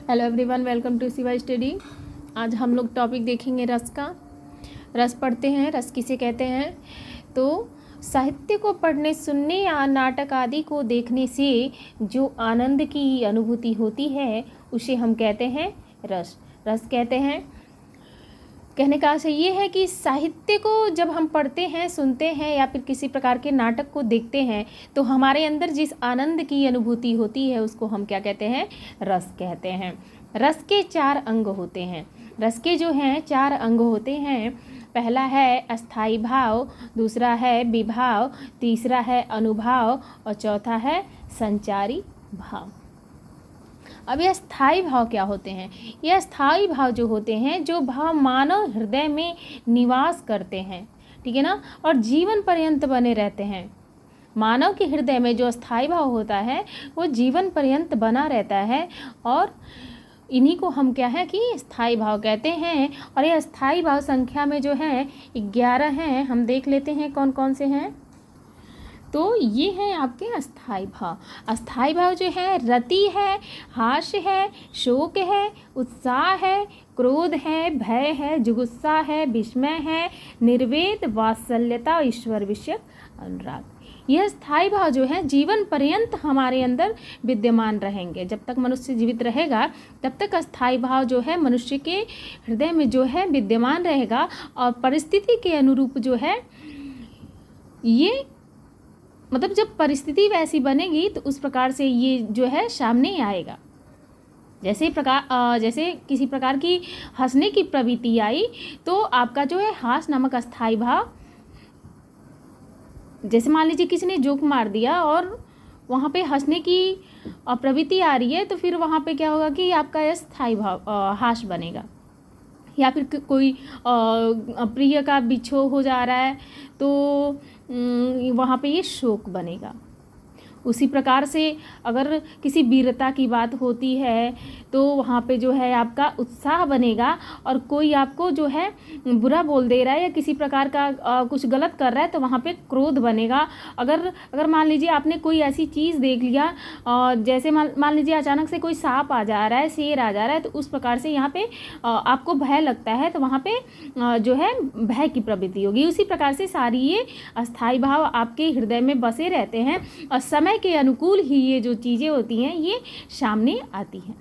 Hello everyone, welcome to Shiva study. आज हम लोग टॉपिक देखेंगे रस का। रस पढ़ते हैं, रस किसे कहते हैं। तो साहित्य को पढ़ने, सुनने या नाटक आदि को देखने से जो आनंद की अनुभूति होती है उसे हम कहते हैं रस। रस कहते हैं। कहने का आशय ये है कि साहित्य को जब हम पढ़ते हैं, सुनते हैं या फिर किसी प्रकार के नाटक को देखते हैं तो हमारे अंदर जिस आनंद की अनुभूति होती है उसको हम क्या कहते हैं, रस कहते हैं। रस के 4 अंग होते हैं। रस के जो हैं 4 अंग होते हैं। पहला है अस्थाई भाव, दूसरा है विभाव, तीसरा है अनुभाव और चौथा है संचारी भाव। अब ये स्थायी भाव क्या होते हैं? ये स्थायी भाव जो होते हैं, जो भाव मानव हृदय में निवास करते हैं, ठीक है ना, और जीवन पर्यंत बने रहते हैं। मानव के हृदय में जो स्थायी भाव होता है वो जीवन पर्यंत बना रहता है और इन्हीं को हम क्या है कि स्थायी भाव कहते हैं। और ये स्थायी भाव संख्या में जो है 11 हैं। हम देख लेते हैं कौन कौन से हैं। तो ये हैं आपके अस्थाई भाव। अस्थाई भाव जो है रति है, हास्य है, शोक है, उत्साह है, क्रोध है, भय है, जुगुस्सा है, विस्मय है, निर्वेद, वात्सल्यता, ईश्वर विषयक अनुराग। यह स्थायी भाव जो है जीवन पर्यंत हमारे अंदर विद्यमान रहेंगे। जब तक मनुष्य जीवित रहेगा तब तक अस्थायी भाव जो है मनुष्य के हृदय में जो है विद्यमान रहेगा और परिस्थिति के अनुरूप जो है ये, मतलब जब परिस्थिति वैसी बनेगी तो उस प्रकार से ये जो है सामने आएगा। जैसे किसी प्रकार की हंसने की प्रवृत्ति आई तो आपका जो है हास नामक अस्थायी भाव, जैसे मान लीजिए किसी ने जोक मार दिया और वहाँ पे हंसने की प्रवृत्ति आ रही है तो फिर वहाँ पे क्या होगा कि आपका स्थायी भाव हास बनेगा। या फिर कोई प्रिय का बिछोह हो जा रहा है तो वहाँ पे ये शोक बनेगा। उसी प्रकार से अगर किसी वीरता की बात होती है तो वहाँ पे जो है आपका उत्साह बनेगा। और कोई आपको जो है बुरा बोल दे रहा है या किसी प्रकार का कुछ गलत कर रहा है तो वहाँ पे क्रोध बनेगा। अगर मान लीजिए आपने कोई ऐसी चीज़ देख लिया, जैसे मान लीजिए अचानक से कोई सांप आ जा रहा है, शेर आ जा रहा है, तो उस प्रकार से यहाँ पे आपको भय लगता है तो वहाँ पे जो है भय की प्रवृत्ति होगी। उसी प्रकार से सारी ये अस्थायी भाव आपके हृदय में बसे रहते हैं और समय के अनुकूल ही ये जो चीज़ें होती हैं ये सामने आती हैं,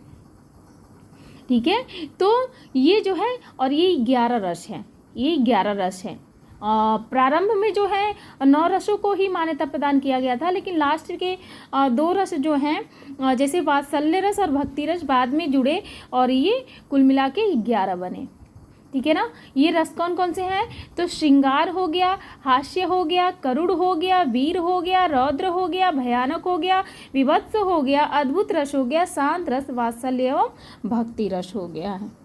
ठीक है। तो ये जो है, और ये 11 रस हैं। ये 11 रस हैं। प्रारंभ में जो है 9 रसों को ही मान्यता प्रदान किया गया था, लेकिन लास्ट के 2 रस जो हैं जैसे वात्सल्य रस और भक्ति रस बाद में जुड़े और ये कुल मिला के 11 बने, ठीक है ना। ये रस कौन कौन से हैं? तो श्रृंगार हो गया, हास्य हो गया, करुण हो गया, वीर हो गया, रौद्र हो गया, भयानक हो गया, विभत्स हो गया, अद्भुत रस हो गया, शांत रस, वात्सल्य एवं भक्ति रस हो गया है।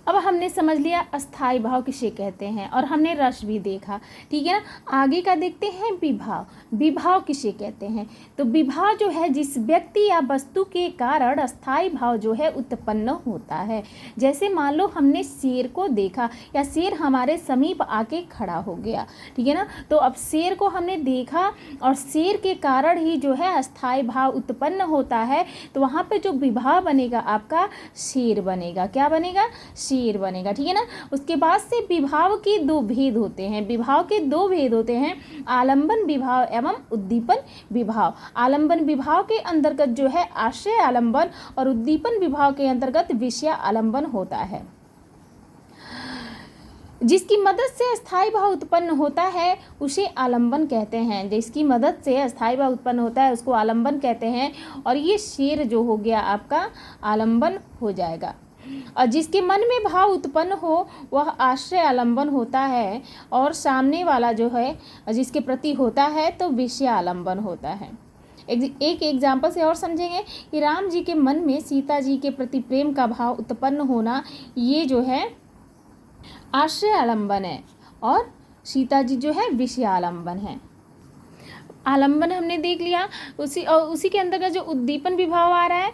अब हमने समझ लिया अस्थाई भाव किसे कहते हैं और हमने रस भी देखा, ठीक है ना। आगे का देखते हैं विभाव। विभाव किसे कहते हैं? तो विभाव जो है जिस व्यक्ति या वस्तु के कारण अस्थाई भाव जो है उत्पन्न होता है। जैसे मान लो हमने शेर को देखा या शेर हमारे समीप आके खड़ा हो गया, ठीक है ना। तो अब शेर को हमने देखा और शेर के कारण ही जो है अस्थाई भाव उत्पन्न होता है, तो वहाँ पे जो विभाव बनेगा आपका शेर बनेगा। क्या बनेगा? शेर बनेगा, ठीक है ना। उसके बाद से विभाव के 2 भेद होते हैं। विभाव के 2 भेद होते हैं, आलंबन विभाव एवं उद्दीपन विभाव। आलंबन विभाव के अंतर्गत जो है आश्रय आलंबन और उद्दीपन विभाव के अंतर्गत विषय आलंबन होता है। जिसकी मदद से अस्थायी भाव उत्पन्न होता है उसे आलंबन कहते हैं। जिसकी मदद से अस्थायी भाव उत्पन्न होता है उसको आलंबन कहते हैं। और ये शेर जो हो गया आपका आलंबन हो जाएगा। और जिसके मन में भाव उत्पन्न हो वह आश्रय आलंबन होता है और सामने वाला जो है जिसके प्रति होता है तो विषय आलंबन होता है। एक एग्जाम्पल से और समझेंगे कि राम जी के मन में सीता जी के प्रति प्रेम का भाव उत्पन्न होना, ये जो है आश्रय आलंबन है और सीता जी जो है विषय आलंबन है। आलंबन हमने देख लिया। उसी के अंतर्गत जो उद्दीपन विभाव आ रहा है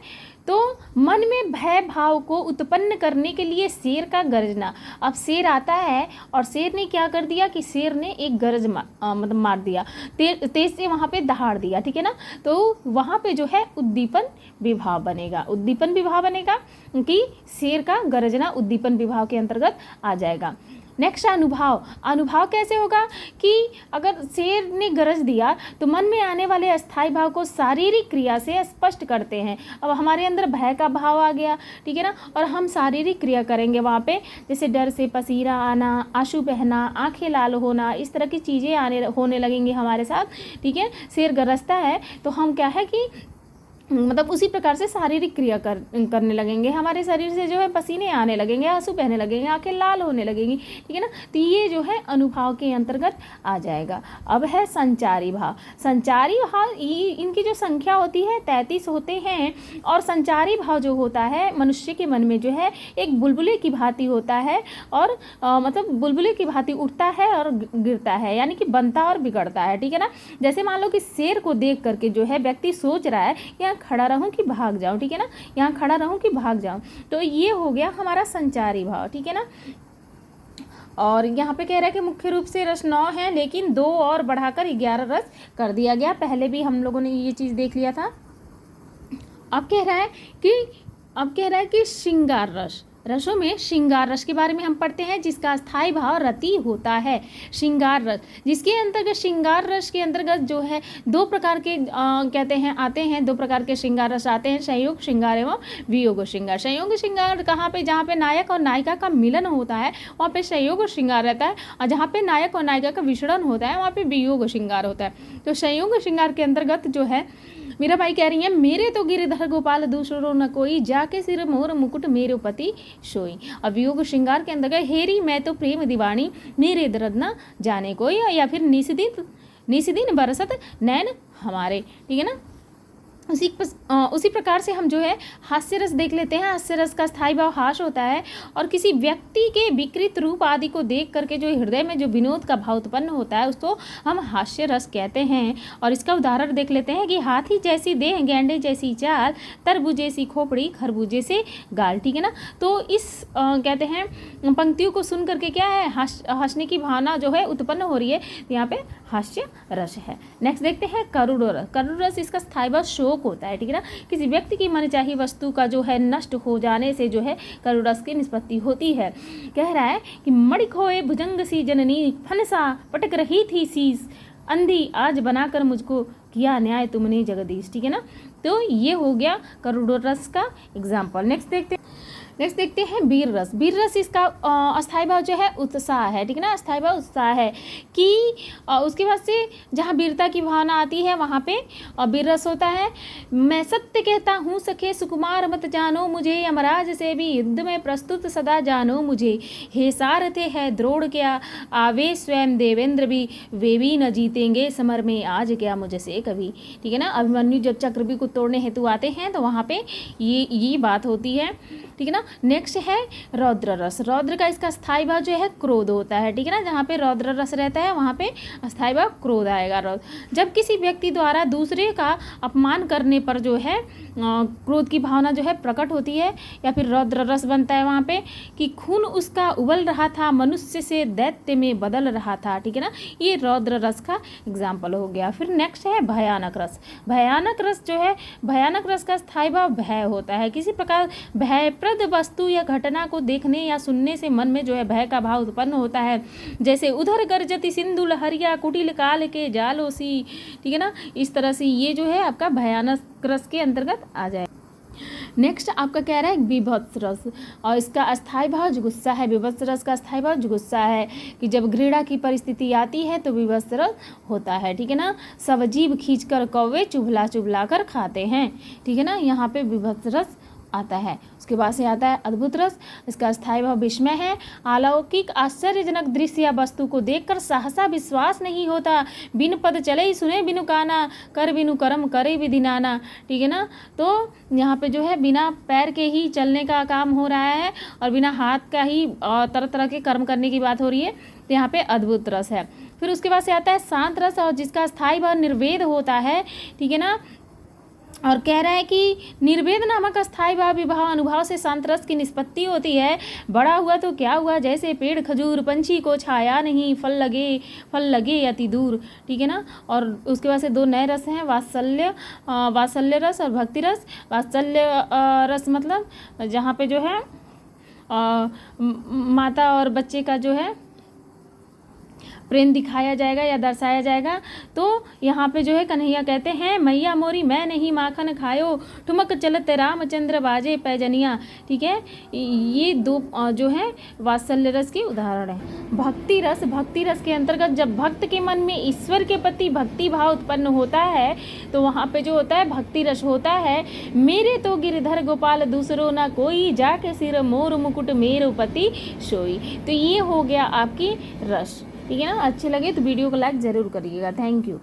तो मन में भय भाव को उत्पन्न करने के लिए शेर का गर्जना। अब शेर आता है और शेर ने क्या कर दिया कि शेर ने एक गरज मतलब मार दिया, तेज से वहाँ पे दहाड़ दिया, ठीक है ना। तो वहाँ पे जो है उद्दीपन विभाव बनेगा, उद्दीपन विभाव बनेगा कि शेर का गरजना उद्दीपन विभाव के अंतर्गत आ जाएगा। नेक्स्ट अनुभाव। अनुभाव कैसे होगा कि अगर शेर ने गरज दिया तो मन में आने वाले अस्थायी भाव को शारीरिक क्रिया से स्पष्ट करते हैं। अब हमारे अंदर भय का भाव आ गया, ठीक है ना, और हम शारीरिक क्रिया करेंगे वहाँ पे, जैसे डर से पसीना आना, आंसू बहना, आंखें लाल होना, इस तरह की चीज़ें होने लगेंगी हमारे साथ, ठीक है। शेर गरजता है तो हम क्या है कि मतलब उसी प्रकार से शारीरिक क्रिया करने लगेंगे, हमारे शरीर से जो है पसीने आने लगेंगे, आंसू बहने लगेंगे, आंखें लाल होने लगेंगी, ठीक है ना। तो ये जो है अनुभाव के अंतर्गत आ जाएगा। अब है संचारी भाव। संचारी भाव इनकी जो संख्या होती है 33 होते हैं, और संचारी भाव जो होता है मनुष्य के मन में जो है एक बुलबुले की भांति होता है, और मतलब बुलबुले की भांति उठता है और गिरता है, यानी कि बनता और बिगड़ता है, ठीक है ना। जैसे मान लो कि शेर को देख करके जो है व्यक्ति सोच रहा है यहाँ खड़ा रहूं कि भाग जाऊं, ठीक है ना, यहाँ खड़ा रहूं कि भाग जाऊं, तो ये हो गया हमारा संचारी भाव, ठीक है ना। और यहाँ पे कह रहा है कि मुख्य रूप से रस 9 है, लेकिन 2 और बढ़ाकर 11 रस कर दिया गया। पहले भी हम लोगों ने ये चीज़ देख लिया था। अब कह रहा है कि श्रृंगार रस। रसों में श्रृंगार रस के बारे में हम पढ़ते हैं, जिसका स्थायी भाव रति होता है। श्रृंगार रस, जिसके अंतर्गत श्रृंगार रस के अंतर्गत जो है 2 प्रकार के कहते हैं आते हैं, 2 प्रकार के श्रृंगार रस आते हैं, संयोग श्रृंगार एवं वियोग श्रृंगार। संयोग श्रृंगार कहाँ पे, जहाँ पे नायक और नायिका का मिलन होता है वहाँ पे संयोग श्रृंगार रहता है, और जहाँ पे नायक और नायिका का विषरण होता है वहाँ पे वियोग श्रृंगार होता है। तो संयोग श्रृंगार के अंतर्गत जो है मीरा बाई कह रही है, मेरे तो गिरधर गोपाल दूसरो न कोई, जाके सिर मोर मुकुट मेरो पति सोई। अब वियोग श्रृंगार के अंदर हेरी मैं तो प्रेम दीवानी, मेरे दर्द न जाने कोई, या फिर निस्दिन बरसत नैन हमारे, ठीक है ना। उसी प्रकार से हम जो है हास्य रस देख लेते हैं। हास्य रस का स्थायी भाव हास होता है, और किसी व्यक्ति के विकृत रूप आदि को देख करके जो हृदय में जो विनोद का भाव उत्पन्न होता है उसको हम हास्य रस कहते हैं। और इसका उदाहरण देख लेते हैं कि हाथी जैसी देह, गैंडे जैसी चाल, तरबूज जैसी खोपड़ी, खरबूजे से गाल, ठीक है ना। तो इस कहते हैं पंक्तियों को सुन करके क्या है हंसने की भावना जो है उत्पन्न हो रही है, तो यहाँ पे हास्य रस है। नेक्स्ट देखते हैं करुण रस। करुण रस इसका स्थायी भाव शोक होता है, ठीक है ना। किसी व्यक्ति की मनचाही वस्तु का जो है नष्ट हो जाने से जो है करुण रस की निष्पत्ति होती है। कह रहा है कि मणि खोए भुजंग सी जननी, फनसा पटक रही थी शीस, अंधी आज बनाकर मुझको किया न्याय तुमने जगदीश, ठीक है ना। तो ये हो गया करुण रस का एग्जाम्पल। नेक्स्ट देखते हैं वीर रस। वीर रस इसका अस्थायी भाव जो है उत्साह है, ठीक है ना। अस्थायी भाव उत्साह है कि उसके बाद से जहाँ वीरता की भावना आती है वहाँ पे वीर रस होता है। मैं सत्य कहता हूँ सखे सुकुमार मत जानो मुझे, यमराज से भी युद्ध में प्रस्तुत सदा जानो मुझे, हे सारथे है द्रोण क्या आवे स्वयं देवेंद्र भी, वे भी न जीतेंगे समर में आज क्या मुझसे कभी, ठीक है ना। अभिमन्यु जब चक्रव्यूह को तोड़ने हेतु आते हैं तो वहाँ पे ये बात होती है, ठीक है ना। नेक्स्ट है रौद्र रस। रौद्र का इसका स्थायी भाव जो है क्रोध होता है, ठीक है ना। जहाँ पे रौद्र रस रहता है वहाँ पे स्थायी भाव क्रोध आएगा। रौद्र जब किसी व्यक्ति द्वारा दूसरे का अपमान करने पर जो है क्रोध की भावना जो है प्रकट होती है, या फिर रौद्र रस बनता है वहाँ पे कि खून उसका उबल रहा था, मनुष्य से दैत्य में बदल रहा था, ठीक है ना। ये रौद्र रस का एग्जाम्पल हो गया। फिर नेक्स्ट है भयानक रस। भयानक रस जो है, भयानक रस का स्थायी भाव भय होता है। किसी प्रकार भयप्रद वस्तु या घटना को देखने या सुनने से मन में जो है भय का भाव उत्पन्न होता है, जैसे उधर गर्जती सिंधु लहरिया कुटिल काल के जालो सी, ठीक है ना। इस तरह से ये जो है आपका भयानक रस के अंतर्गत आ जाए। नेक्स्ट आपका कह रहा है विभत्स रस, और इसका अस्थायी भाव जुगुस्सा है। विभत्स रस का अस्थायी भाव जुगुस्सा है कि जब घृणा की परिस्थिति आती है तो विभत्स रस होता है, ठीक है ना। सब जीभ खींचकर कौवे चुभला कर खाते हैं, ठीक है ना। यहाँ पे विभत्स रस आता है। उसके बाद से आता है अद्भुत रस। इसका स्थायी भाव विस्मय है। अलौकिक आश्चर्यजनक दृश्य या वस्तु को देखकर सहसा विश्वास नहीं होता, बिन पद चले सुने बिनु काना, कर बिनु कर्म करे विधि नाना, ठीक है ना। तो यहाँ पे जो है बिना पैर के ही चलने का काम हो रहा है और बिना हाथ का ही तरह तरह के कर्म करने की बात हो रही है, तो यहाँ पे अद्भुत रस है। फिर उसके बाद से आता है शांत रस, और जिसका स्थायी भाव निर्वेद होता है, ठीक है ना। और कह रहा है कि निर्वेद नामक अस्थाई भाव विवाह अनुभाव से शांत रस की निष्पत्ति होती है। बड़ा हुआ तो क्या हुआ, जैसे पेड़ खजूर, पंछी को छाया नहीं, फल लगे अति दूर। ठीक है ना। और उसके बाद से दो नए रस हैं, वात्सल्य रस और भक्ति रस। वात्सल्य रस मतलब जहाँ पे जो है माता और बच्चे का जो है प्रेम दिखाया जाएगा या दर्शाया जाएगा। तो यहाँ पे जो है कन्हैया कहते हैं, मैया मोरी मैं नहीं माखन खायो, ठुमक चलत रामचंद्र बाजे पैजनिया। ठीक है, ये दो जो है वात्सल्य रस के उदाहरण हैं। भक्ति रस के अंतर्गत जब भक्त के मन में ईश्वर के प्रति भक्ति भाव उत्पन्न होता है तो वहाँ पे जो होता है भक्ति रस होता है। मेरे तो गिरधर गोपाल दूसरो ना कोई, जाके सिर मोर मुकुट मेरो पति सोई। तो ये हो गया आपकी रस। ठीक है ना। अच्छे लगे तो वीडियो को लाइक ज़रूर करिएगा। Thank you.